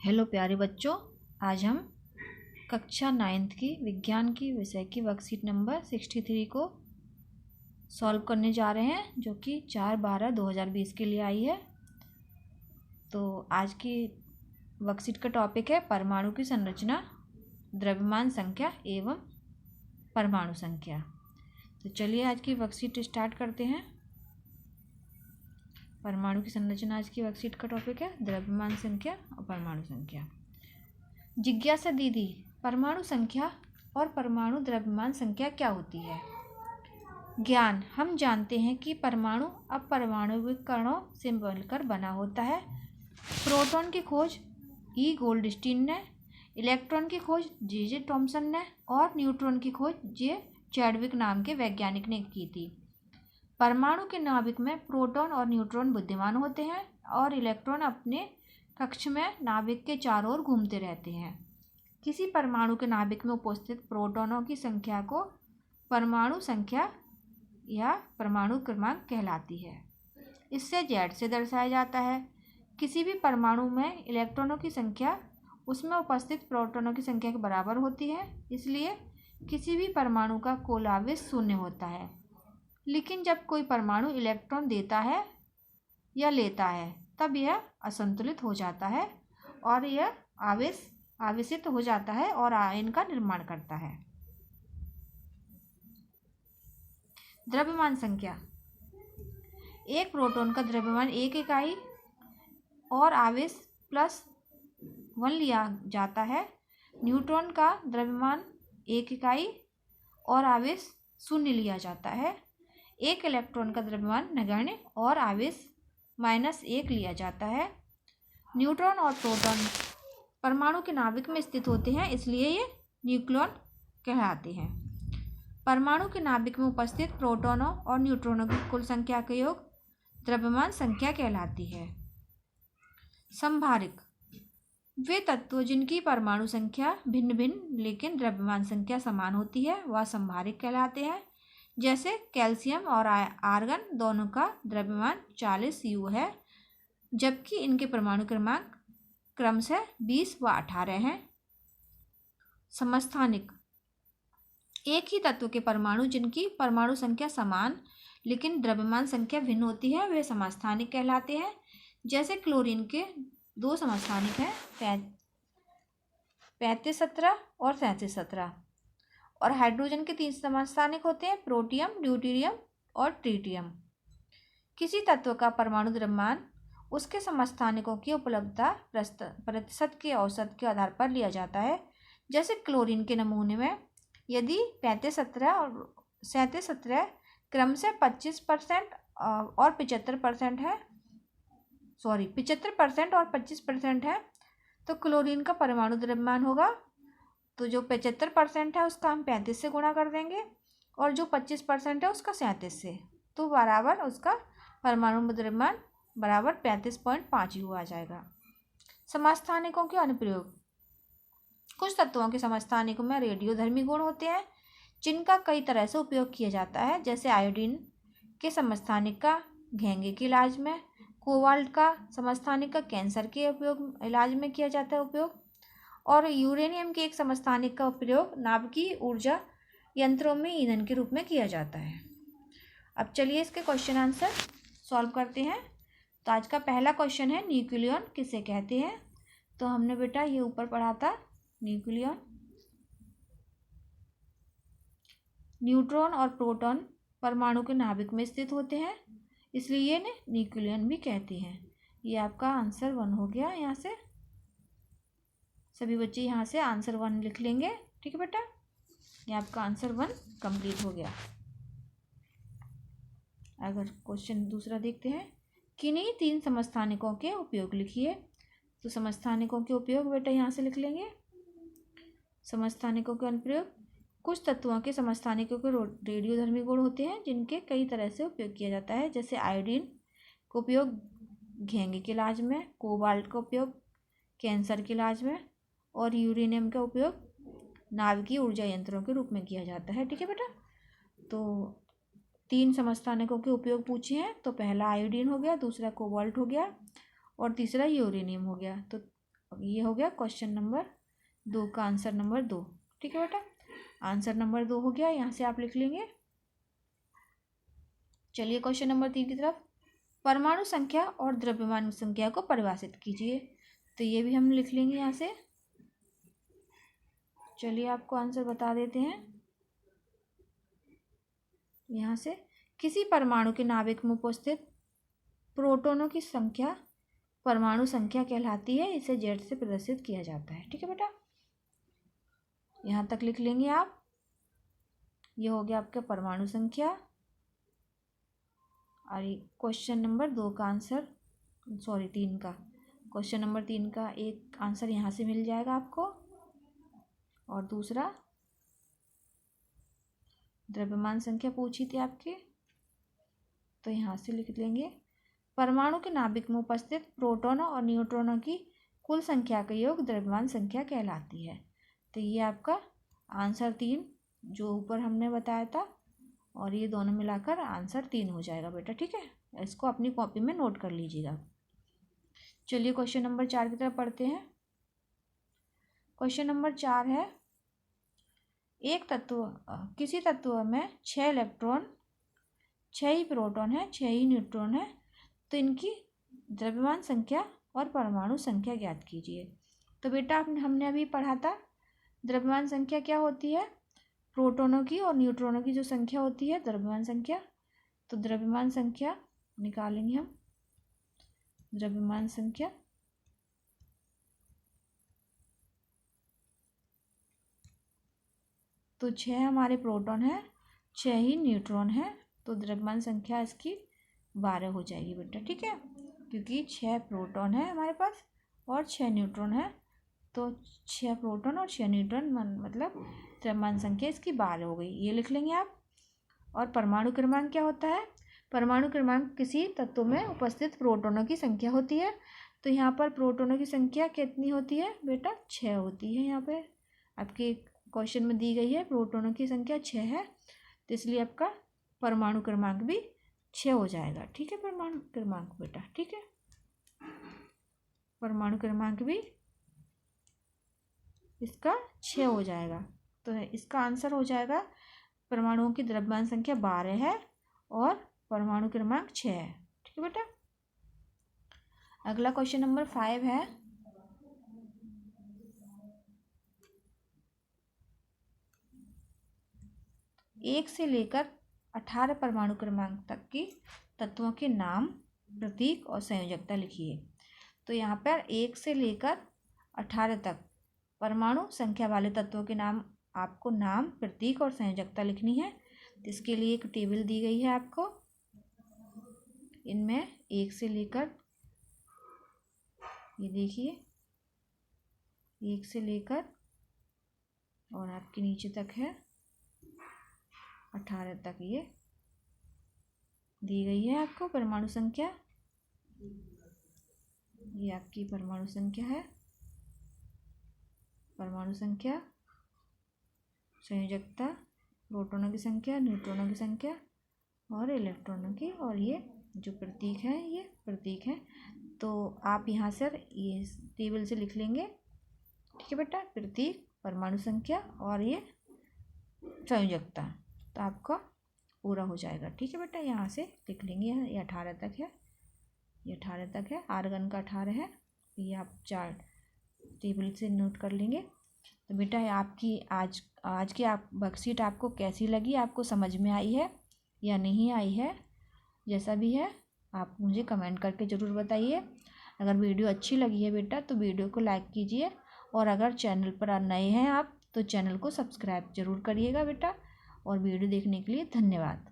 Hello प्यारे बच्चों, आज हम कक्षा 9th की विज्ञान की विषय की वर्कशीट नंबर 63 को सॉल्व करने जा रहे हैं, जो कि 4/12/2020 के लिए आई है। तो आज की वर्कशीट का टॉपिक है परमाणु की संरचना, द्रव्यमान संख्या एवं परमाणु संख्या। तो चलिए आज की वर्कशीट स्टार्ट करते हैं। परमाणु की संरचना आज की वर्कशीट का टॉपिक है द्रव्यमान संख्या और परमाणु संख्या। जिज्ञासा दीदी, परमाणु संख्या और परमाणु द्रव्यमान संख्या क्या होती है? ज्ञान, हम जानते हैं कि परमाणु अपरमाणुविक कणों से मिलकर बना होता है। प्रोटॉन की खोज ई गोल्डस्टीन ने, इलेक्ट्रॉन की खोज जे थॉमसन ने और न्यूट्रॉन की खोज जे चैडविक नाम के वैज्ञानिक ने की थी। परमाणु के नाभिक में प्रोटॉन और न्यूट्रॉन बुद्धिमान होते हैं और इलेक्ट्रॉन अपने कक्ष में नाभिक के चारों ओर घूमते रहते हैं। किसी परमाणु के नाभिक में उपस्थित प्रोटॉनों की संख्या को परमाणु संख्या या परमाणु क्रमांक कहलाती है। इससे Z से दर्शाया जाता है। किसी भी परमाणु में इलेक्ट्रॉनों की संख्या उसमें उपस्थित प्रोटॉनों की संख्या के बराबर होती है, इसलिए किसी भी परमाणु का कुल आवेश शून्य होता है। लेकिन जब कोई परमाणु इलेक्ट्रॉन देता है या लेता है तब यह असंतुलित हो जाता है और यह आवेशित हो जाता है और आयन का निर्माण करता है। द्रव्यमान संख्या, एक प्रोटॉन का द्रव्यमान 1 इकाई और आवेश +1 लिया जाता है। न्यूट्रॉन का द्रव्यमान 1 इकाई और आवेश 0 लिया जाता है। एक इलेक्ट्रॉन का द्रव्यमान नगण्य और आवेश -1 लिया जाता है। न्यूट्रॉन और प्रोटॉन परमाणु के नाभिक में स्थित होते हैं, इसलिए ये न्यूक्लियॉन कहलाते हैं। परमाणु के नाभिक में उपस्थित प्रोटॉनों और न्यूट्रॉनों की कुल संख्या का योग द्रव्यमान संख्या कहलाती है। संभारिक, वे तत्व जिनकी परमाणु संख्या भिन्न भिन्न लेकिन द्रव्यमान संख्या समान होती है वह संभारिक कहलाते हैं। जैसे कैल्शियम और आर्गन दोनों का द्रव्यमान 40 U है, जबकि इनके परमाणु क्रमांक क्रमशः 20 व 18 हैं। समस्थानिक, एक ही तत्व के परमाणु जिनकी परमाणु संख्या समान लेकिन द्रव्यमान संख्या भिन्न होती है वे समस्थानिक कहलाते हैं। जैसे क्लोरीन के 2 समस्थानिक हैं, 3517 और 3717, और हाइड्रोजन के 3 समस्थानिक होते हैं, प्रोटियम, ड्यूटेरियम और ट्रिटियम। किसी तत्व का परमाणु द्रव्यमान उसके समस्थानिकों की उपलब्धता प्रतिशत के औसत के आधार पर लिया जाता है। जैसे क्लोरीन के नमूने में यदि 3517 और 3717 क्रमशः 25% और 75% है, 75% और 25% है, तो क्लोरीन का परमाणु द्रव्यमान होगा, तो जो 75% है उसका हम 35 से गुणा कर देंगे और जो 25% है उसका 37 से, तो बराबर उसका परमाणु द्रव्यमान बराबर 35.5 U आ जाएगा। समस्थानिकों के अनुप्रयोग, कुछ तत्वों के समस्थानिकों में रेडियोधर्मी गुण होते हैं जिनका कई तरह से उपयोग किया जाता है। जैसे आयोडीन के समस्थानिक का घेंगे के इलाज में, कोबाल्ट का समस्थानिक का कैंसर के इलाज में किया जाता है उपयोग, और यूरेनियम के एक समस्थानिक का प्रयोग नाभिकीय ऊर्जा यंत्रों में ईंधन के रूप में किया जाता है। अब चलिए इसके क्वेश्चन आंसर सॉल्व करते हैं। तो आज का पहला क्वेश्चन है न्यूक्लियॉन किसे कहते हैं? तो हमने बेटा ये ऊपर पढ़ा था, न्यूक्लियॉन न्यूट्रॉन और प्रोटॉन परमाणु के नाभिक में स्थित होते हैं, इसलिए ये न्यूक्लियॉन भी कहते हैं। ये आपका आंसर 1 हो गया। यहाँ से सभी बच्चे यहाँ से आंसर 1 लिख लेंगे, ठीक है बेटा। ये आपका आंसर 1 कंप्लीट हो गया। अगर क्वेश्चन दूसरा देखते हैं, किन्हीं 3 समस्थानिकों के उपयोग लिखिए। तो समस्थानिकों के उपयोग बेटा यहाँ से लिख लेंगे। समस्थानिकों के अनुप्रयोग, कुछ तत्वों के समस्थानिकों के रेडियोधर्मी गुण होते हैं जिनके कई तरह से उपयोग किया जाता है। जैसे आयोडीन का उपयोग घेंगे के इलाज में, कोबाल्ट का उपयोग कैंसर के इलाज में, और यूरेनियम का उपयोग नाभिकीय ऊर्जा यंत्रों के रूप में किया जाता है, ठीक है बेटा। तो 3 समस्थानिकों के उपयोग पूछे हैं, तो पहला आयोडीन हो गया, दूसरा कोबाल्ट हो गया और तीसरा यूरेनियम हो गया। तो ये हो गया क्वेश्चन नंबर 2 का आंसर नंबर 2। ठीक है बेटा, आंसर नंबर 2 हो गया, यहाँ से आप लिख लेंगे। चलिए क्वेश्चन नंबर 3 की तरफ। परमाणु संख्या और द्रव्यमान संख्या को परिभाषित कीजिए। तो ये भी हम लिख लेंगे यहाँ से। चलिए आपको आंसर बता देते हैं यहाँ से। किसी परमाणु के नाभिक में उपस्थित प्रोटॉनों की संख्या परमाणु संख्या कहलाती है, इसे जेड से प्रदर्शित किया जाता है। ठीक है बेटा, यहाँ तक लिख लेंगे आप। ये हो गया आपका परमाणु संख्या। और क्वेश्चन नंबर 2 का आंसर, सॉरी 3 का, क्वेश्चन नंबर 3 का एक आंसर यहाँ से मिल जाएगा आपको। और दूसरा द्रव्यमान संख्या पूछी थी आपके, तो यहाँ से लिख लेंगे परमाणु के नाभिक में उपस्थित प्रोटॉनों और न्यूट्रॉनों की कुल संख्या का योग द्रव्यमान संख्या कहलाती है। तो ये आपका आंसर 3 जो ऊपर हमने बताया था, और ये दोनों मिलाकर आंसर 3 हो जाएगा बेटा। ठीक है, इसको अपनी कॉपी में नोट कर लीजिएगा। चलिए क्वेश्चन नंबर 4 की तरफ पढ़ते हैं। क्वेश्चन नंबर 4 है, एक तत्व किसी तत्व में 6 इलेक्ट्रॉन, 6 ही प्रोटॉन है, 6 ही न्यूट्रॉन है, तो इनकी द्रव्यमान संख्या और परमाणु संख्या ज्ञात कीजिए। तो बेटा हमने अभी पढ़ा था द्रव्यमान संख्या क्या होती है, प्रोटॉनों की और न्यूट्रॉनों की जो संख्या होती है द्रव्यमान संख्या। तो द्रव्यमान संख्या निकालेंगे हम। द्रव्यमान संख्या तो 6 हमारे प्रोटॉन है, 6 ही न्यूट्रॉन है, तो द्रव्यमान संख्या इसकी 12 हो जाएगी बेटा। ठीक है, क्योंकि 6 प्रोटॉन है हमारे पास और 6 न्यूट्रॉन है, तो 6 प्रोटॉन और 6 न्यूट्रॉन मतलब द्रव्यमान संख्या इसकी 12 हो गई। ये लिख लेंगे आप। और परमाणु क्रमांक क्या होता है, परमाणु क्रमांक किसी तत्व में उपस्थित प्रोटॉनों की संख्या होती है। तो यहाँ पर प्रोटॉनों की संख्या कितनी होती है बेटा, 6 होती है। यहाँ पे आपके क्वेश्चन में दी गई है प्रोटॉनों की संख्या 6 है, तो इसलिए आपका परमाणु क्रमांक भी 6 हो जाएगा। ठीक है, परमाणु क्रमांक बेटा। ठीक है, परमाणु क्रमांक भी इसका 6 हो जाएगा। तो इसका आंसर हो जाएगा परमाणुओं की द्रव्यमान संख्या 12 है और परमाणु क्रमांक 6 है। ठीक है बेटा, अगला क्वेश्चन नंबर 5 है, एक से लेकर 18 परमाणु क्रमांक तक की तत्वों के नाम, प्रतीक और संयोजकता लिखिए। तो यहाँ पर 1 से लेकर 18 तक परमाणु संख्या वाले तत्वों के नाम, आपको नाम, प्रतीक और संयोजकता लिखनी है। तो इसके लिए एक टेबल दी गई है आपको। इनमें 1 से लेकर, ये देखिए 1 से लेकर और आपके नीचे तक है 18 तक ये दी गई है आपको परमाणु संख्या। ये आपकी परमाणु संख्या है, परमाणु संख्या, संयोजकता, प्रोटॉनों की संख्या, न्यूट्रॉनों की संख्या और इलेक्ट्रॉनों की, और ये जो प्रतीक है ये प्रतीक है। तो आप यहाँ से ये टेबल से लिख लेंगे। ठीक है बेटा, प्रतीक, परमाणु संख्या और ये संयोजकता, तो आपका पूरा हो जाएगा। ठीक है बेटा, यहाँ से लिख लेंगे। ये 18 तक है, ये 18 तक है, आर्गन का 18 है, ये आप 4 टेबल से नोट कर लेंगे। तो बेटा आपकी आज की आप वर्कशीट आपको कैसी लगी, आपको समझ में आई है या नहीं आई है, जैसा भी है आप मुझे कमेंट करके ज़रूर बताइए। अगर वीडियो अच्छी लगी है बेटा तो वीडियो को लाइक कीजिए, और अगर चैनल पर नए हैं आप तो चैनल को सब्सक्राइब ज़रूर करिएगा बेटा। और वीडियो देखने के लिए धन्यवाद।